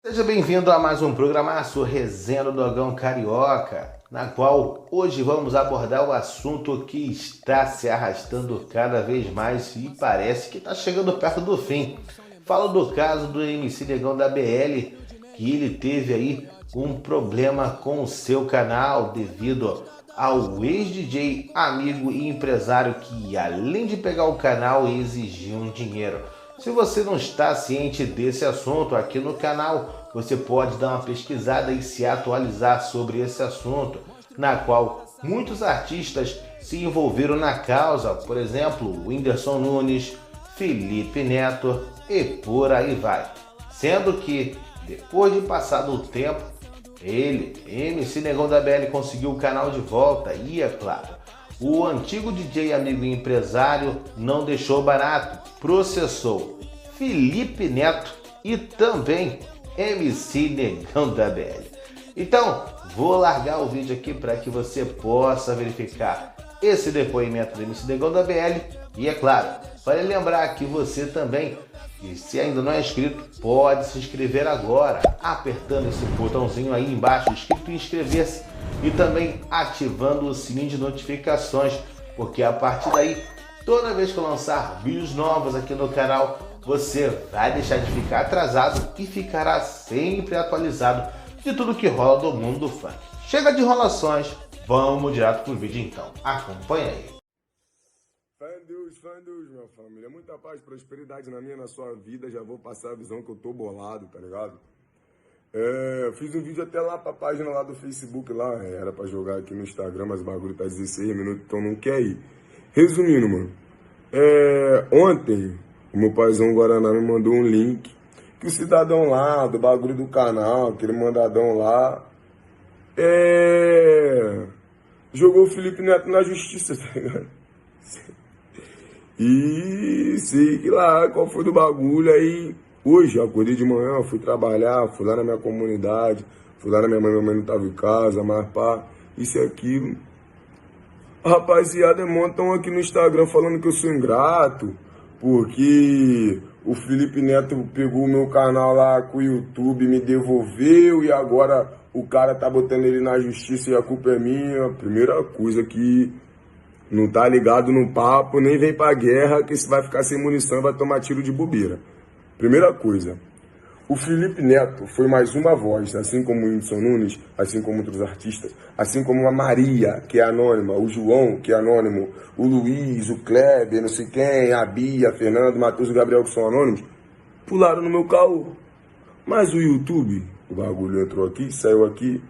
Seja bem-vindo a mais um programaço Resenha do Dogão Carioca, na qual hoje vamos abordar o assunto que está se arrastando cada vez mais e parece que está chegando perto do fim. Falo do caso do MC Negão da BL, que ele teve aí um problema com o seu canal devido ao ex-DJ, amigo e empresário que, além de pegar o canal, exigia um dinheiro. Se você não está ciente desse assunto aqui no canal, você pode dar uma pesquisada e se atualizar sobre esse assunto, na qual muitos artistas se envolveram na causa, por exemplo, Whindersson Nunes, Felipe Neto e por aí vai. Sendo que, depois de passado o tempo, ele, MC Negão da BL, conseguiu o canal de volta e, é claro, o antigo DJ, amigo e empresário não deixou barato, processou Felipe Neto e também MC Negão da BL. Então, vou largar o vídeo aqui para que você possa verificar esse depoimento do MC Negão da BL e, é claro, vale lembrar que você também, e se ainda não é inscrito, pode se inscrever agora, apertando esse botãozinho aí embaixo, escrito inscrever-se, e também ativando o sininho de notificações, porque a partir daí, toda vez que eu lançar vídeos novos aqui no canal, você vai deixar de ficar atrasado e ficará sempre atualizado de tudo que rola do mundo do funk. Chega de enrolações, vamos direto pro vídeo então, acompanha aí. Fé em Deus, minha família. Muita paz, prosperidade na minha, na sua vida. Já vou passar a visão que eu tô bolado, tá ligado? Fiz um vídeo até lá pra página lá do Facebook lá. Era pra jogar aqui no Instagram, mas o bagulho tá 16 minutos, então não quer ir. Resumindo, mano. Ontem, o meu paizão Guaraná me mandou um link que o cidadão lá, do bagulho do canal, aquele mandadão lá, jogou o Felipe Neto na justiça, tá ligado? E sei que lá, qual foi do bagulho, aí hoje eu acordei de manhã, fui trabalhar, fui lá na minha comunidade, fui lá na minha mãe não tava em casa, mas pá, isso e aquilo. A rapaziada montam aqui no Instagram falando que eu sou ingrato, porque o Felipe Neto pegou o meu canal lá com o YouTube, me devolveu e agora o cara tá botando ele na justiça e a culpa é minha. Primeira coisa que não tá ligado no papo, nem vem pra guerra, que você vai ficar sem munição e vai tomar tiro de bobeira. Primeira coisa, o Felipe Neto foi mais uma voz, assim como o Whindersson Nunes, assim como outros artistas, assim como a Maria, que é anônima, o João, que é anônimo, o Luiz, o Kleber, não sei quem, a Bia, Fernando, o Matheus e o Gabriel, que são anônimos, pularam no meu caô. Mas o YouTube, o bagulho entrou aqui, saiu aqui,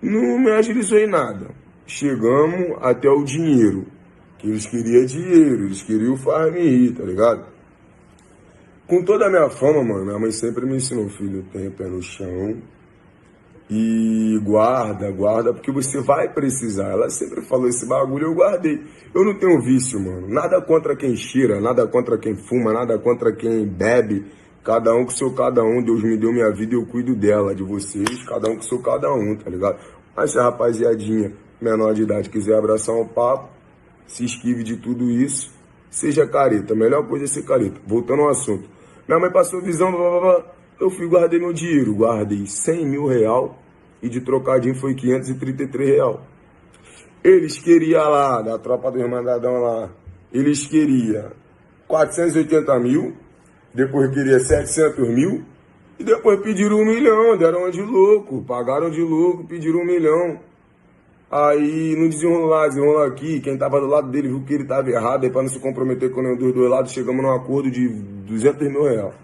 não me agilizou em nada. Chegamos até o dinheiro, que eles queriam dinheiro, eles queriam farm, tá ligado? Com toda a minha fama, mano, minha mãe sempre me ensinou, filho, tenha pé no chão e guarda, porque você vai precisar. Ela sempre falou esse bagulho, eu guardei. Eu não tenho vício, mano, nada contra quem cheira, nada contra quem fuma, nada contra quem bebe. Cada um com seu cada um, Deus me deu minha vida e eu cuido dela, de vocês, cada um com seu cada um, tá ligado? Mas se a rapaziadinha menor de idade quiser abraçar um papo, se esquive de tudo isso, seja careta. A melhor coisa é ser careta. Voltando ao assunto. Minha mãe passou visão, blá, blá, blá. Eu fui guardei meu dinheiro. Guardei 100 mil real e de trocadinho foi 533 real. Eles queriam lá, da tropa do Irmandadão lá, eles queriam 480 mil, depois queria 700 mil e depois pediram 1 milhão, deram uma de louco, pagaram de louco, pediram 1 milhão. Aí, no desenrolar aqui, quem tava do lado dele viu que ele tava errado, aí pra não se comprometer com nenhum dos dois lados, chegamos num acordo de 200 mil real.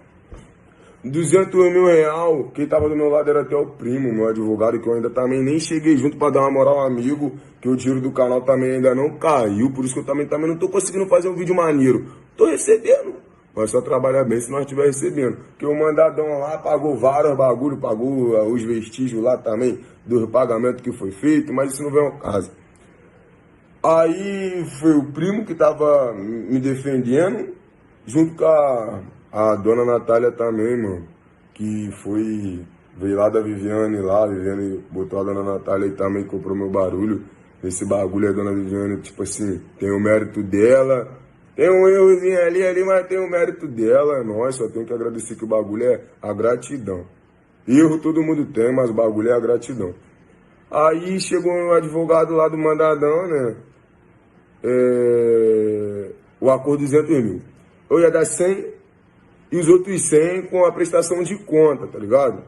200 mil real, quem tava do meu lado era até o primo, meu advogado, que eu ainda também nem cheguei junto pra dar uma moral ao amigo, que o dinheiro do canal também ainda não caiu, por isso que eu também não tô conseguindo fazer um vídeo maneiro. Tô recebendo, mas só trabalhar bem se nós estiver recebendo. Porque o mandadão lá pagou vários bagulho, pagou os vestígios lá também, do pagamento que foi feito, mas isso não vem ao caso. Aí foi o primo que tava me defendendo, junto com a dona Natália também, mano, que veio lá da Viviane lá, a Viviane botou a dona Natália e também comprou meu barulho. Esse bagulho a dona Viviane, tipo assim, tem o mérito dela, tem um errozinho ali, mas tem o mérito dela, nós só tenho que agradecer que o bagulho é a gratidão. Erro todo mundo tem, mas o bagulho é a gratidão. Aí chegou um advogado lá do mandadão, né? O acordo 200 mil. Eu ia dar 100 e os outros 100 com a prestação de conta, tá ligado?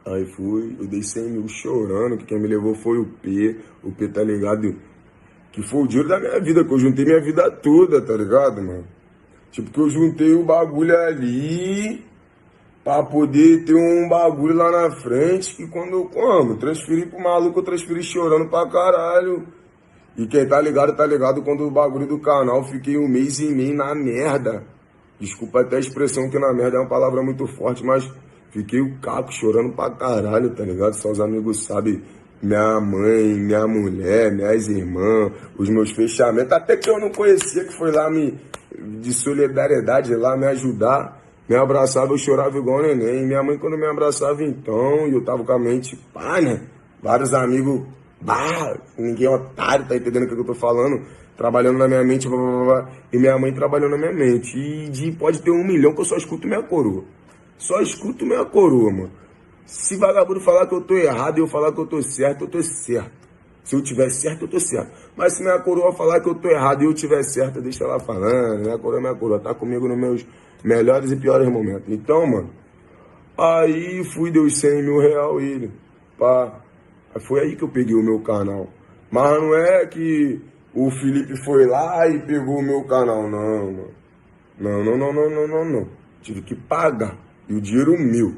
Aí fui, eu dei 100 mil chorando, que quem me levou foi o P tá ligado? Que foi o dinheiro da minha vida, que eu juntei minha vida toda, tá ligado, mano? Tipo, que eu juntei o bagulho ali pra poder ter um bagulho lá na frente, que quando eu transferi pro maluco, eu transferi chorando pra caralho. E quem tá ligado, quando o bagulho do canal, fiquei um mês e meio na merda. Desculpa até a expressão que na merda é uma palavra muito forte, mas fiquei o caco chorando pra caralho, tá ligado? Só os amigos sabem, minha mãe, minha mulher, minhas irmãs, os meus fechamentos, até que eu não conhecia, que foi lá de solidariedade lá me ajudar, me abraçava, eu chorava igual neném. Minha mãe quando me abraçava então, e eu tava com a mente pá, né? Vários amigos, ninguém é otário, tá entendendo o que eu tô falando? Trabalhando na minha mente, e minha mãe trabalhando na minha mente. E pode ter 1 milhão que eu só escuto minha coroa. Só escuto minha coroa, mano. Se vagabundo falar que eu tô errado e eu falar que eu tô certo, eu tô certo. Se eu tiver certo, eu tô certo. Mas se minha coroa falar que eu tô errado e eu tiver certo, deixa ela falando. Minha coroa é minha coroa. Tá comigo nos meus melhores e piores momentos. Então, mano, aí fui, deu os 100 mil real ele. Pá. Foi aí que eu peguei o meu canal. Mas não é que o Felipe foi lá e pegou o meu canal, não, mano. Não. Tive que pagar. E o dinheiro meu,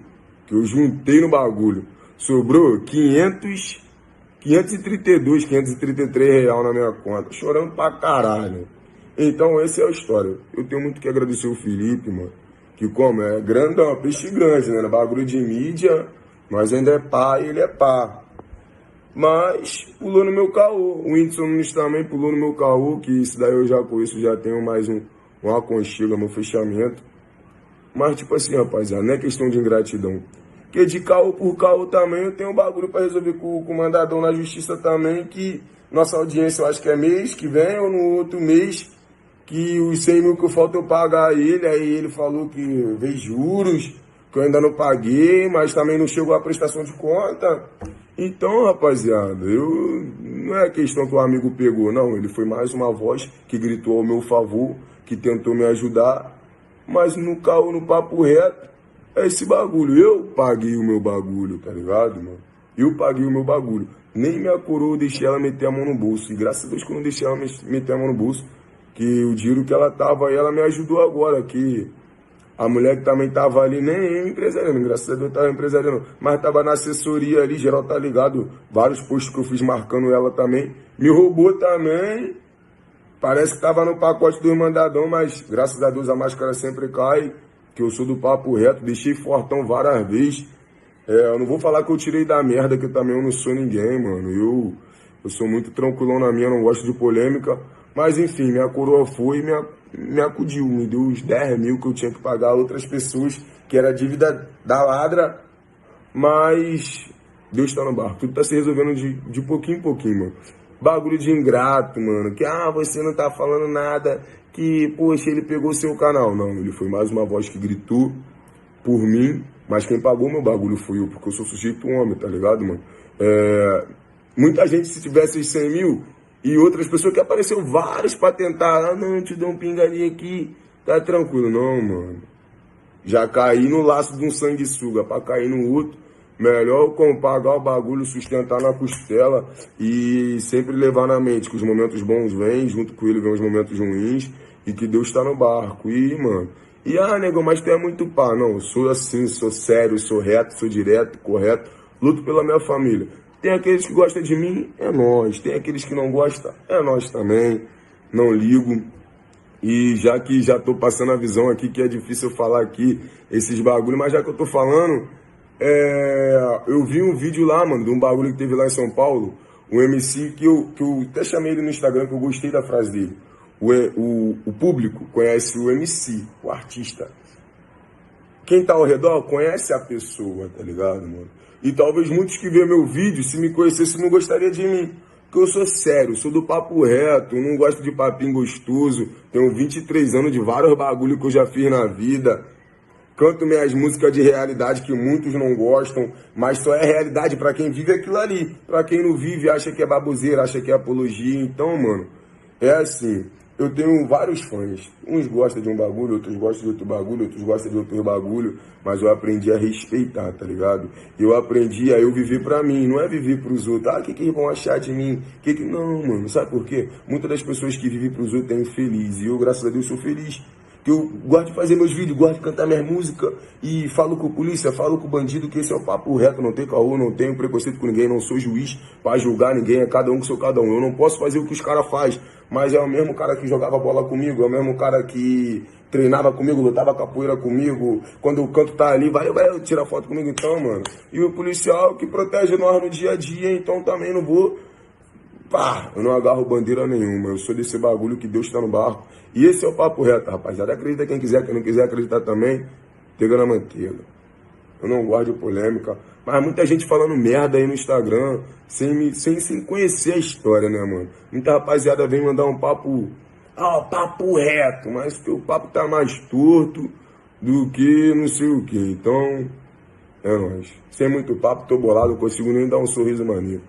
que eu juntei no bagulho, sobrou 533 real na minha conta. Chorando pra caralho. Então, essa é a história. Eu tenho muito que agradecer o Felipe, mano. Que como é grandão, peixe grande, né? Bagulho de mídia, mas ainda é pá e ele é pá. Mas pulou no meu caô. O Whindersson Nunes também pulou no meu caô, que isso daí eu já conheço, já tenho mais um aconchego, meu fechamento. Mas tipo assim, rapaziada, não é questão de ingratidão. Porque de caô por caô também eu tenho um bagulho pra resolver com o mandadão na justiça também, que nossa audiência eu acho que é mês que vem ou no outro mês, que os 100 mil que falta eu pagar ele, aí ele falou que veio juros, que eu ainda não paguei, mas também não chegou a prestação de conta. Então, rapaziada, não é questão que o amigo pegou, não. Ele foi mais uma voz que gritou ao meu favor, que tentou me ajudar. Mas no caô, no papo reto, é esse bagulho. Eu paguei o meu bagulho, tá ligado, mano? Eu paguei o meu bagulho. Nem minha coroa eu deixei ela meter a mão no bolso. E graças a Deus que eu não deixei ela meter a mão no bolso, que o dinheiro que ela tava aí, ela me ajudou agora, que a mulher que também tava ali, nem empresariando, graças a Deus tava empresariando, mas tava na assessoria ali, geral tá ligado, vários posts que eu fiz marcando ela também, me roubou também, parece que tava no pacote do mandadão, mas graças a Deus a máscara sempre cai, que eu sou do papo reto, deixei fortão várias vezes, eu não vou falar que eu tirei da merda, que também eu não sou ninguém, mano, eu sou muito tranquilão na minha, não gosto de polêmica, mas enfim, minha coroa foi e me acudiu, me deu os 10 mil que eu tinha que pagar a outras pessoas, que era dívida da ladra, mas Deus tá no barco, tudo tá se resolvendo de pouquinho em pouquinho, mano. Bagulho de ingrato, mano, que você não tá falando nada, que, poxa, ele pegou seu canal. Não, ele foi mais uma voz que gritou por mim, mas quem pagou meu bagulho foi eu, porque eu sou sujeito homem, tá ligado, mano? Muita gente, se tivesse os 100 mil, e outras pessoas que apareceu vários pra tentar, não, te dou um pingalinho aqui, tá tranquilo. Não, mano. Já caí no laço de um sanguessuga, pra cair no outro, melhor eu pagar o bagulho, sustentar na costela e sempre levar na mente que os momentos bons vêm, junto com ele vem os momentos ruins e que Deus tá no barco. E, mano, negão, mas tu é muito pá. Não, eu sou assim, sou sério, sou reto, sou direto, correto, luto pela minha família. Tem aqueles que gostam de mim, é nós. Tem aqueles que não gostam, é nós também. Não ligo. E já que já tô passando a visão aqui, que é difícil eu falar aqui esses bagulho, mas já que eu tô falando, eu vi um vídeo lá, mano, de um bagulho que teve lá em São Paulo, um MC que eu até chamei ele no Instagram, que eu gostei da frase dele. O público conhece o MC, o artista. Quem tá ao redor conhece a pessoa, tá ligado, mano? E talvez muitos que vêem meu vídeo, se me conhecessem, não gostariam de mim. Porque eu sou sério, sou do papo reto, não gosto de papinho gostoso. Tenho 23 anos de vários bagulho que eu já fiz na vida. canto minhas músicas de realidade que muitos não gostam, mas só é realidade pra quem vive aquilo ali. Pra quem não vive, acha que é baboseira, acha que é apologia. Então, mano, é assim, eu tenho vários fãs. Uns gostam de um bagulho, outros gostam de outro bagulho, outros gostam de outro bagulho, mas eu aprendi a respeitar, tá ligado? Eu aprendi a eu viver pra mim, não é viver pros outros. Ah, o que vão achar de mim? Não, mano, sabe por quê? Muitas das pessoas que vivem pros outros é infeliz, e eu, graças a Deus, sou feliz. Que eu gosto de fazer meus vídeos, gosto de cantar minhas músicas e falo com a polícia, falo com o bandido, que esse é o papo reto, não tem caô, não tenho preconceito com ninguém, não sou juiz pra julgar ninguém, é cada um com seu cada um. Eu não posso fazer o que os caras fazem, mas é o mesmo cara que jogava bola comigo, é o mesmo cara que treinava comigo, lutava capoeira comigo, quando o canto tá ali, vai tirar foto comigo então, mano. E o policial que protege nós no dia a dia, então também não vou... Pá, eu não agarro bandeira nenhuma, eu sou desse bagulho que Deus tá no barco. E esse é o papo reto, rapaziada. Acredita quem quiser, quem não quiser acreditar também, pega na manteiga. Eu não gosto de polêmica, mas muita gente falando merda aí no Instagram, sem conhecer a história, né, mano? Muita rapaziada vem mandar um papo, papo reto, mas que o papo tá mais torto do que não sei o que. Então, é nóis. Sem muito papo, tô bolado, não consigo nem dar um sorriso maneiro.